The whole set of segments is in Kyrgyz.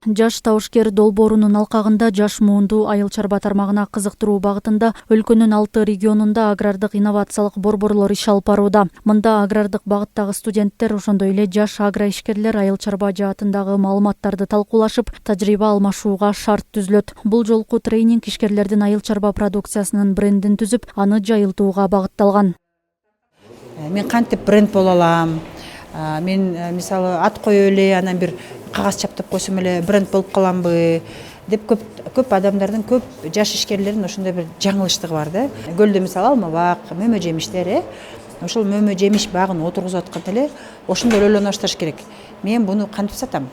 Жаш табышкер долбоорунун алкагында жаш муунду айыл чарба тармагына кызыктыруу багытында өлкөнүн 6 регионунда агрардык инновациялык борборлор иш алып барууда. Мында агрардык багыттагы студенттер, ошондой эле жаш агроишкерлер айыл чарба жаатындагы маалыматтарды талкуулашып, тажрыйба алмашууга шарт түзүлөт. Бул жолку тренинг ишкерлердин айыл чарба продукциясынын брендин түзүп, аны жайылтууга багытталган. Мен кантип бренд боло алам? Мен мисалы ат коёй эле, анан бир кагаз чаптап койсом эле бренд болуп каламбы деп көп адамдардын, көп жаш ишкерлердин ошондой бир жаңылыштыгы бар да. Көлдө мисалы алма бак, мөмө жемиштер, ошол мөмө жемиш багын отургузуп атканда эле ошондой ойлонуп башташ керек. Мен буну кантип сатам?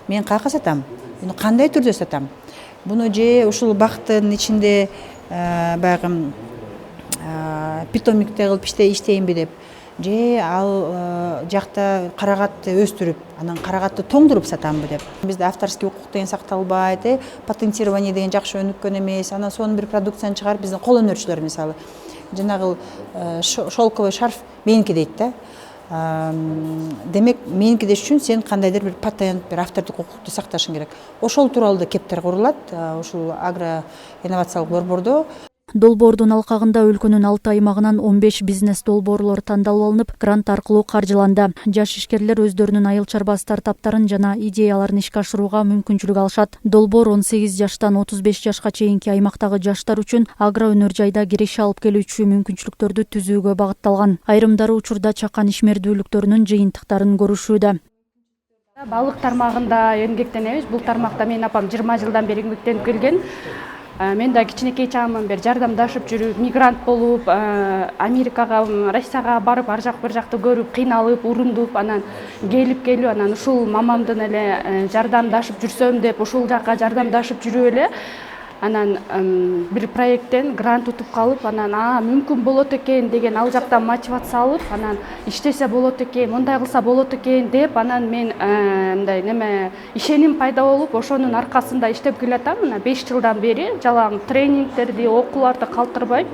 Мен каяка сатам? Буну кандай түрдө сатам? Буну же ушул бактын ичинде баягы питомникте кылып иштейинби деп, же ал жакта карагатты өстүрүп, анан карагатты тоңдуруп сатамбы деп. Бизде авторский укук деген сакталбайт, патентирование деген жакшы өнүккөн эмес. Анан сонун бир продукцияны чыгарып, биздин кол өнөрчүлөр мисалы жанагы шелковый шарф меники дейт да. Демек, меники деш үчүн сен кандайдыр бир патент, бир автордук укукту сакташың керек. Ошол тууралуу кептер курулат ушул агро инновациялык борбордо. Долбоордун алкагында өлкөнүн 6 аймагынан 15 бизнес долбоорлор тандалып алынып, грант аркылуу каржыланды. Жаш ишкерлер өздөрүнүн айыл чарба стартаптарын жана идеяларын ишке ашырууга мүмкүнчүлүк алышат. Долбоор 18 жаштан 35 жашка чейинки аймактагы жаштар үчүн агро өнөр жайда киреше алып келүүчү мүмкүнчүлүктөрдү түзүүгө багытталган. Айрымдары учурда чакан ишмердүүлүктөрүнүн жыйынтыктарын көрүшүүдө. Балык тармагында эмгектенебиз. Бул тармакта менин апам 20 жылдан бери эмгектенип келген. Мен да кичинекей чагымдан бери жардамдашып жүрүп, мигрант болуп, Америкага, Россияга барып, ар жак бир жакты көрүп, кыйналып, урундуп, анан келип, анан ушул мамамдын эле жардамдашып жүрсөм деп, ушул жакка жардамдашып жүрүп эле, анан бир проекттен грант утуп калып, анан мүмкүн болот экен деген ал жактан мотивация алып, анан иштесе болот экен, мындай кылса болот экен деп, анан мен мындай ишеним пайда болуп, ошонун аркасында иштеп келатам. Мына 5 жылдан бери жалаң тренингтерди, окууларды калтырбай,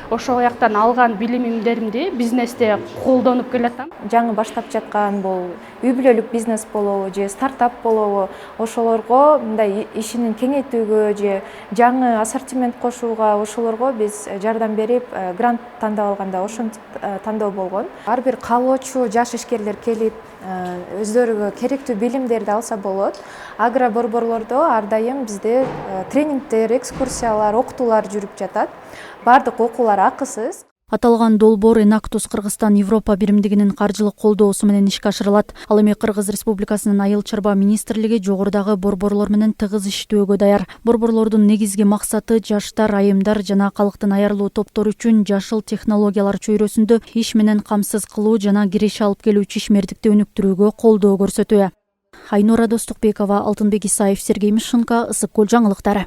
ошол жактан алган билимимдеримди бизнесте колдонуп келатам. Жаңы баштап жаткан бул үй бүлөлүк бизнес болобу же стартап болобу, ошолорго мындай ишинин кеңейтүүгө же жаңы ассортимент кошууга ошолорго биз жардам берип, грант тандап алганда ошентип тандоо болгон. Ар бир каалоочу жаш ишкерлер келип, өздөрүгө керектүү билимдерди алса болот. Агро борборлордо ар дайым бизде тренингдер, экскурсиялар, окутуулар жүрүп жатат. Бардык окуулар акысыз. Аталган долбоор Enactus Кыргызстан Европа биримдигинин каржылык колдоосу менен ишке ашырылат. Ал эми Кыргыз Республикасынын айыл чарба министрлиги жогорудагы борборлор менен тыгыз иштөөгө даяр. Борборлордун негизги максаты жаштар, айымдар жана калктын аярлуу топтору үчүн жашыл технологиялар чөйрөсүндө иш менен камсыз кылуу жана киреше алып келүүчү ишмердикти өнүктүрүүгө колдоо көрсөтүү. Айнура Достукбекова, Алтынбек Исаев, Сергей Мишинко, Ысык Көл жаңылыктары.